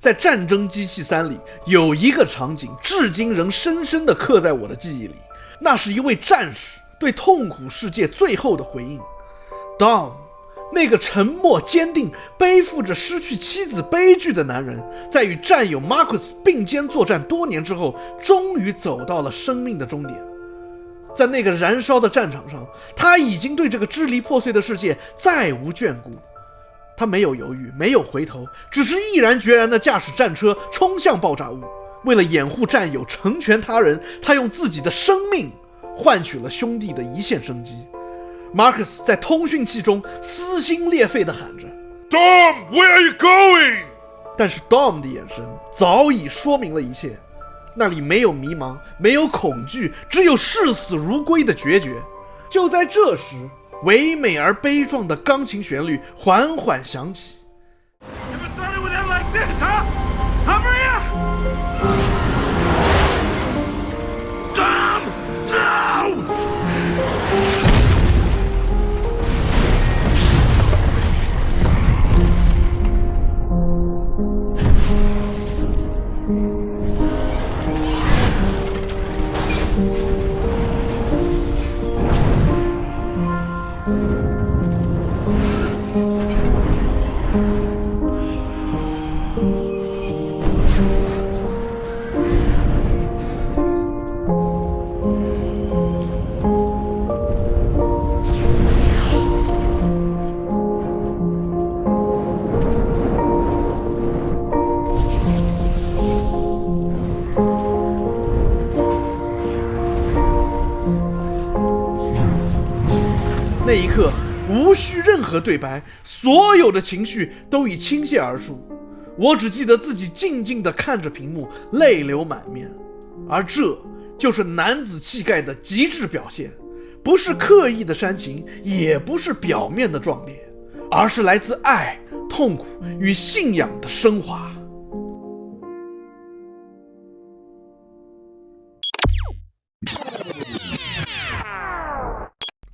在《战争机器3》里有一个场景至今仍深深地刻在我的记忆里，那是一位战士对痛苦世界最后的回应。 Dom， 那个沉默坚定背负着失去妻子悲剧的男人，在与战友 Marcus 并肩作战多年之后，终于走到了生命的终点。在那个燃烧的战场上，他已经对这个支离破碎的世界再无眷顾。他没有犹豫，没有回头，只是毅然决然地驾驶战车冲向爆炸物。为了掩护战友，成全他人，他用自己的生命换取了兄弟的一线生机。Marcus 在通讯器中撕心裂肺地喊着 Dom, where are you going？ 但是 Dom 的眼神早已说明了一切，那里没有迷茫，没有恐惧，只有视死如归的决绝。就在这时，唯美而悲壮的钢琴旋律缓缓响起。 Never thought it would end like this, huh? Huh, Maria? Dom, no! 那一刻，无需任何对白，所有的情绪都已倾泻而出。我只记得自己静静地看着屏幕，泪流满面。而这就是男子气概的极致表现，不是刻意的煽情，也不是表面的壮烈，而是来自爱、痛苦与信仰的升华。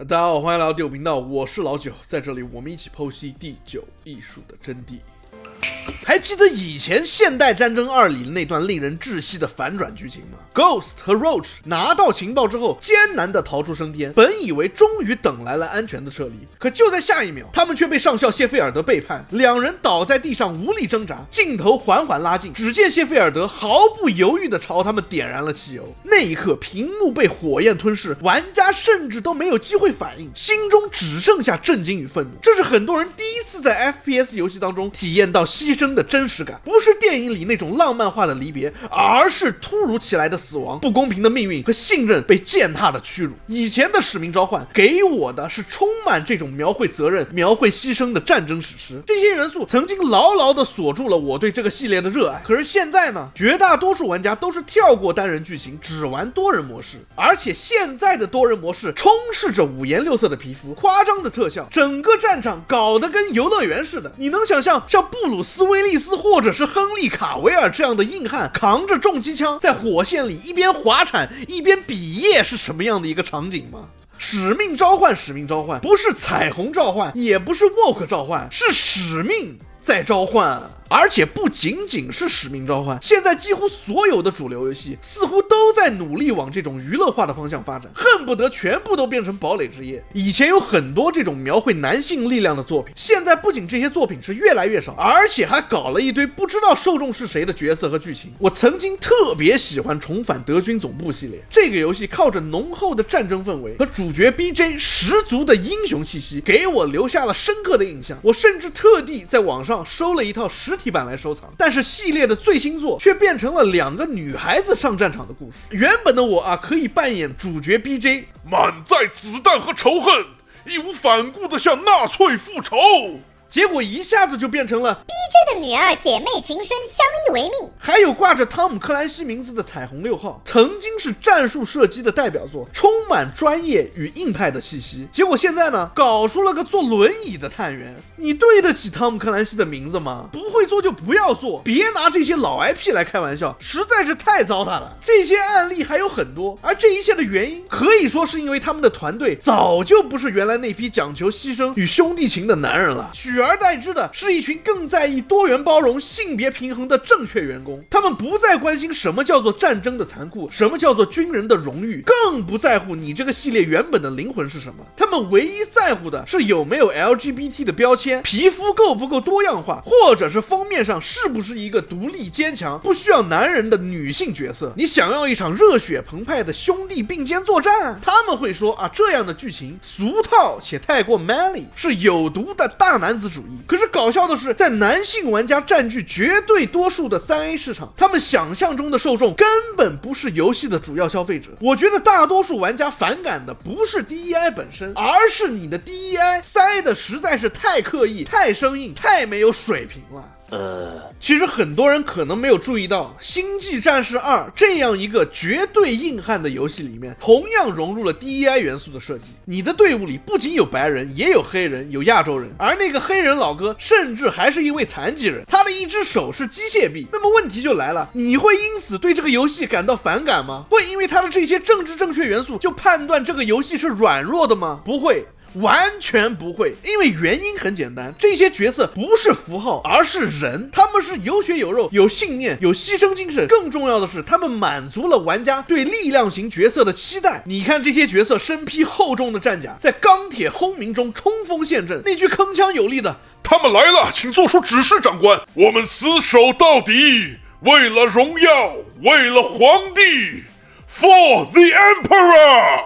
大家好，欢迎来到第9频道，我是老九，在这里我们一起剖析第9艺术的真谛。还记得以前《现代战争2》里那段令人窒息的反转剧情吗？ Ghost 和 Roach 拿到情报之后，艰难地逃出升天，本以为终于等来了安全的撤离，可就在下一秒，他们却被上校谢菲尔德背叛，两人倒在地上无力挣扎。镜头缓缓拉近，只见谢菲尔德毫不犹豫地朝他们点燃了汽油。那一刻，屏幕被火焰吞噬，玩家甚至都没有机会反应，心中只剩下震惊与愤怒。这是很多人第一次在 FPS 游戏当中体验到牺牲的真实感，不是电影里那种浪漫化的离别，而是突如其来的死亡、不公平的命运和信任被践踏的屈辱。以前的使命召唤给我的是充满这种描绘责任、描绘牺牲的战争史诗，这些元素曾经牢牢地锁住了我对这个系列的热爱。可是现在呢，绝大多数玩家都是跳过单人剧情，只玩多人模式，而且现在的多人模式充斥着五颜六色的皮肤、夸张的特效，整个战场搞得跟游乐园似的。你能想象像布鲁斯·威利斯或者是亨利·卡维尔这样的硬汉扛着重机枪在火线里一边滑铲一边比耶是什么样的一个场景吗？使命召唤不是彩虹召唤，也不是 Walk 召唤，是使命在召唤。而且不仅仅是使命召唤，现在几乎所有的主流游戏似乎都在努力往这种娱乐化的方向发展，恨不得全部都变成堡垒之夜。以前有很多这种描绘男性力量的作品，现在不仅这些作品是越来越少，而且还搞了一堆不知道受众是谁的角色和剧情。我曾经特别喜欢重返德军总部系列，这个游戏靠着浓厚的战争氛围和主角 BJ 十足的英雄气息，给我留下了深刻的印象。我甚至特地在网上收了一套实体版来收藏，但是系列的最新作却变成了2个女孩子上战场的故事。原本的我可以扮演主角 BJ， 满载子弹和仇恨，义无反顾地向纳粹复仇。结果一下子就变成了 BJ 的女儿姐妹情深，相依为命。还有挂着汤姆克兰西名字的彩虹6号，曾经是战术射击的代表作，充满专业与硬派的气息。结果现在呢，搞出了个坐轮椅的探员。你对得起汤姆克兰西的名字吗？不会做就不要做，别拿这些老 IP 来开玩笑，实在是太糟蹋了。这些案例还有很多，而这一切的原因可以说是因为他们的团队早就不是原来那批讲求牺牲与兄弟情的男人了，取而代之的是一群更在意多元包容、性别平衡的正确员工。他们不再关心什么叫做战争的残酷，什么叫做军人的荣誉，更不在乎你这个系列原本的灵魂是什么。他们唯一在乎的是有没有 LGBT 的标签，皮肤够不够多样化，或者是封面上是不是一个独立坚强、不需要男人的女性角色。你想要一场热血澎湃的兄弟并肩作战，他们会说啊，这样的剧情俗套且太过 manly， 是有毒的大男子主义。可是搞笑的是，在男性玩家占据绝对多数的 3A 市场，他们想象中的受众根本不是游戏的主要消费者。我觉得大多数玩家反感的不是 DEI 本身，而是你的 DEI 塞的实在是太刻意、太生硬、太没有水平了。其实很多人可能没有注意到，《星际战士2》这样一个绝对硬汉的游戏里面，同样融入了 DEI 元素的设计。你的队伍里不仅有白人，也有黑人，有亚洲人，而那个黑人老哥甚至还是一位残疾人，他的一只手是机械臂。那么问题就来了，你会因此对这个游戏感到反感吗？会因为他的这些政治正确元素就判断这个游戏是软弱的吗？不会，完全不会，因为原因很简单，这些角色不是符号，而是人，他们是有血有肉，有信念，有牺牲精神，更重要的是他们满足了玩家对力量型角色的期待。你看这些角色身披厚重的战甲，在钢铁轰鸣中冲锋陷阵，那句铿锵有力的他们来了，请做出指示，长官，我们死守到底，为了荣耀，为了皇帝 ，For the Emperor，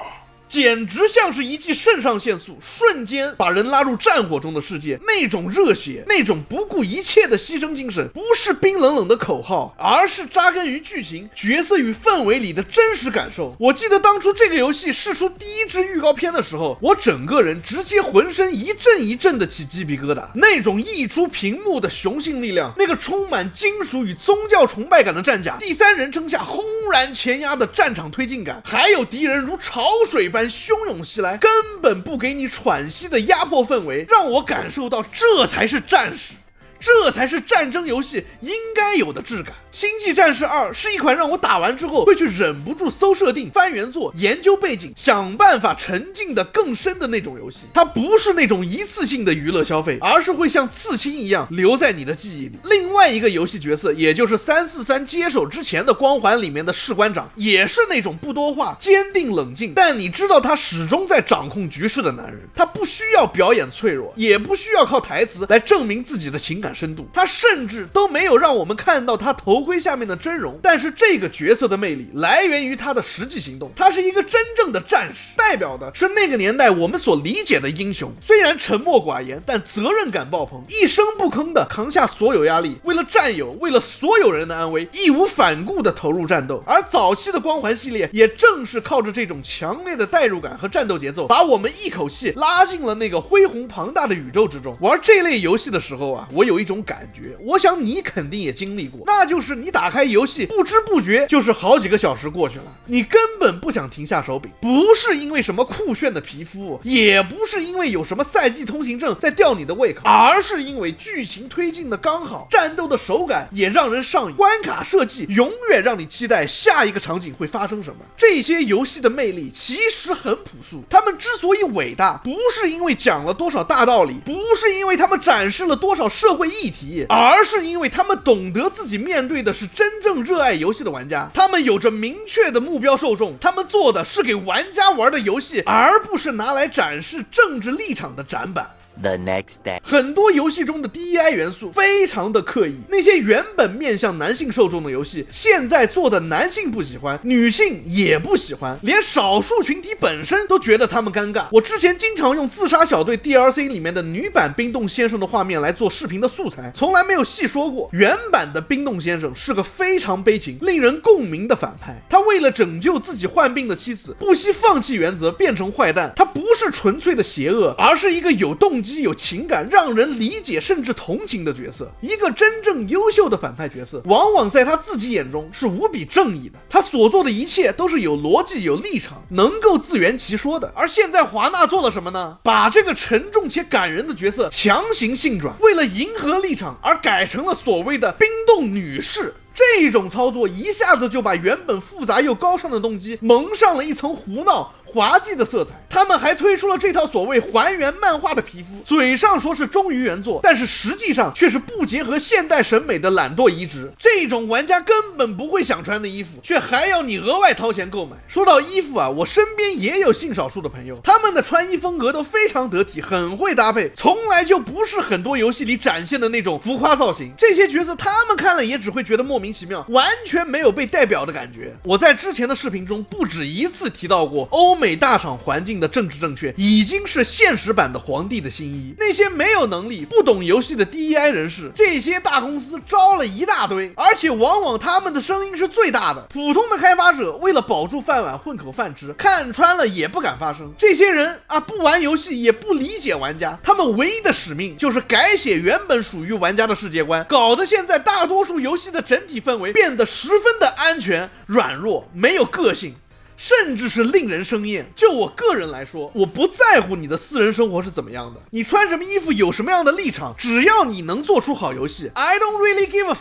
简直像是一剂肾上腺素，瞬间把人拉入战火中的世界。那种热血，那种不顾一切的牺牲精神，不是冰冷冷的口号，而是扎根于剧情、角色与氛围里的真实感受。我记得当初这个游戏释出第一支预告片的时候，我整个人直接浑身一阵一阵的起鸡皮疙瘩。那种溢出屏幕的雄性力量，那个充满金属与宗教崇拜感的战甲，第三人称下轰然前压的战场推进感，还有敌人如潮水般汹涌袭来，根本不给你喘息的压迫氛围，让我感受到这才是战士，这才是战争游戏应该有的质感。《星际战士2》是一款让我打完之后会去忍不住搜设定、翻原作、研究背景、想办法沉浸的更深的那种游戏。它不是那种一次性的娱乐消费，而是会像刺青一样留在你的记忆里。另外一个游戏角色，也就是343接手之前的光环里面的士官长，也是那种不多话、坚定冷静，但你知道他始终在掌控局势的男人。他不需要表演脆弱，也不需要靠台词来证明自己的情感深度，他甚至都没有让我们看到他头盔下面的真容。但是这个角色的魅力来源于他的实际行动，他是一个真正的战士，代表的是那个年代我们所理解的英雄。虽然沉默寡言，但责任感爆棚，一声不吭的扛下所有压力，为了战友，为了所有人的安危，义无反顾的投入战斗。而早期的光环系列也正是靠着这种强烈的代入感和战斗节奏，把我们一口气拉进了那个恢宏庞大的宇宙之中。玩这类游戏的时候啊，我有一种感觉，我想你肯定也经历过，那就是你打开游戏，不知不觉就是好几个小时过去了，你根本不想停下手柄，不是因为什么酷炫的皮肤，也不是因为有什么赛季通行证在吊你的胃口，而是因为剧情推进的刚好，战斗的手感也让人上瘾，关卡设计永远让你期待下一个场景会发生什么。这些游戏的魅力其实很朴素，他们之所以伟大，不是因为讲了多少大道理，不是因为他们展示了多少社会议题，而是因为他们懂得自己面对的是真正热爱游戏的玩家，他们有着明确的目标受众，他们做的是给玩家玩的游戏，而不是拿来展示政治立场的展板。The next day， 很多游戏中的 DEI 元素非常的刻意，那些原本面向男性受众的游戏，现在做的男性不喜欢，女性也不喜欢，连少数群体本身都觉得他们尴尬。我之前经常用自杀小队 DLC 里面的女版冰冻先生的画面来做视频的素材，从来没有细说过，原版的冰冻先生是个非常悲情、令人共鸣的反派。他为了拯救自己患病的妻子，不惜放弃原则，变成坏蛋。他不是纯粹的邪恶，而是一个有动机、有情感，让人理解甚至同情的角色。一个真正优秀的反派角色，往往在他自己眼中是无比正义的，他所做的一切都是有逻辑、有立场，能够自圆其说的。而现在华纳做了什么呢？把这个沉重且感人的角色强行性转，为了迎合立场而改成了所谓的冰冻女士。这种操作一下子就把原本复杂又高尚的动机蒙上了一层胡闹、滑稽的色彩。他们还推出了这套所谓还原漫画的皮肤，嘴上说是忠于原作，但是实际上却是不结合现代审美的懒惰移植。这种玩家根本不会想穿的衣服，却还要你额外掏钱购买。说到衣服啊，我身边也有性少数的朋友，他们的穿衣风格都非常得体，很会搭配，从来就不是很多游戏里展现的那种浮夸造型。这些角色他们看了也只会觉得莫名其妙，完全没有被代表的感觉。我在之前的视频中不止一次提到过，欧美大厂环境的政治正确已经是现实版的皇帝的新衣。那些没有能力、不懂游戏的 DEI 人士，这些大公司招了一大堆，而且往往他们的声音是最大的。普通的开发者为了保住饭碗、混口饭吃，看穿了也不敢发声。这些人啊，不玩游戏也不理解玩家，他们唯一的使命就是改写原本属于玩家的世界观，搞得现在大多数游戏的整体氛围变得十分的安全、软弱，没有个性，甚至是令人生厌。就我个人来说，我不在乎你的私人生活是怎么样的，你穿什么衣服，有什么样的立场，只要你能做出好游戏 I don't really give a f。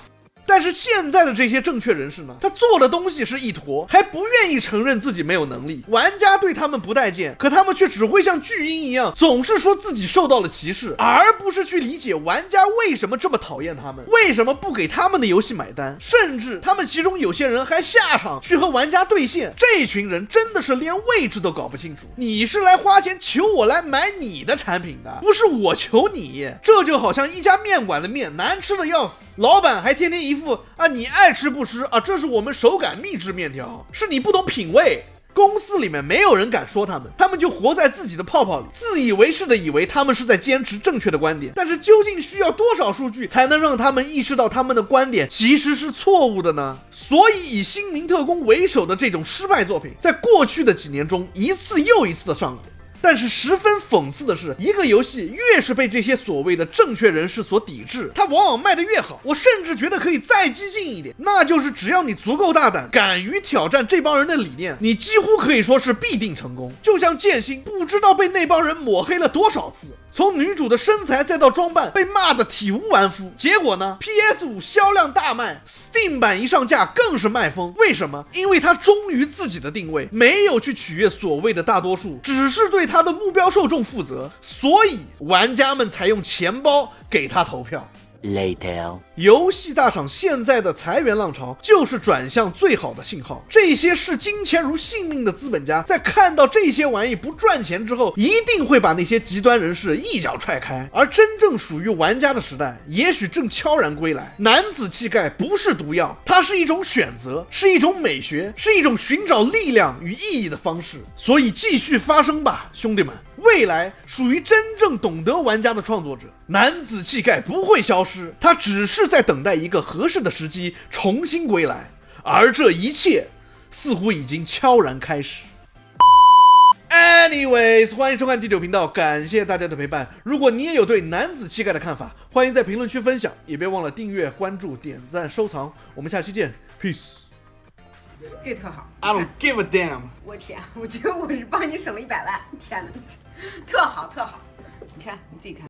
但是现在的这些正确人士呢，他做的东西是一坨，还不愿意承认自己没有能力。玩家对他们不待见，可他们却只会像巨婴一样，总是说自己受到了歧视，而不是去理解玩家为什么这么讨厌他们，为什么不给他们的游戏买单。甚至他们其中有些人还下场去和玩家对线。这群人真的是连位置都搞不清楚，你是来花钱求我来买你的产品的，不是我求你。这就好像一家面馆的面难吃的要死，老板还天天一副啊你爱吃不吃啊，这是我们手擀秘制面条，是你不懂品味。公司里面没有人敢说他们，他们就活在自己的泡泡里，自以为是的以为他们是在坚持正确的观点。但是究竟需要多少数据才能让他们意识到他们的观点其实是错误的呢？所以以新民特工为首的这种失败作品，在过去的几年中一次又一次的上演。但是十分讽刺的是，一个游戏越是被这些所谓的正确人士所抵制，它往往卖得越好。我甚至觉得可以再激进一点，那就是只要你足够大胆，敢于挑战这帮人的理念，你几乎可以说是必定成功。就像剑心，不知道被那帮人抹黑了多少次，从女主的身材再到装扮被骂得体无完肤，结果呢 PS5 销量大卖， Steam 版一上架更是卖疯。为什么？因为他忠于自己的定位，没有去取悦所谓的大多数，只是对他的目标受众负责，所以玩家们才用钱包给他投票。Later， 游戏大厂现在的裁员浪潮就是转向最好的信号。这些视金钱如性命的资本家，在看到这些玩意不赚钱之后，一定会把那些极端人士一脚踹开。而真正属于玩家的时代，也许正悄然归来。男子气概不是毒药，它是一种选择，是一种美学，是一种寻找力量与意义的方式。所以继续发声吧，兄弟们！未来属于真正懂得玩家的创作者，男子气概不会消失，他只是在等待一个合适的时机重新归来，而这一切似乎已经悄然开始。Anyways， 欢迎收看第9频道，感谢大家的陪伴。如果你也有对男子气概的看法，欢迎在评论区分享，也别忘了订阅、关注、点赞、收藏。我们下期见 ，Peace。这特好 I don't give a damn。我天，我觉得我是帮你省了100万，天哪，特好特好，你看你自己看。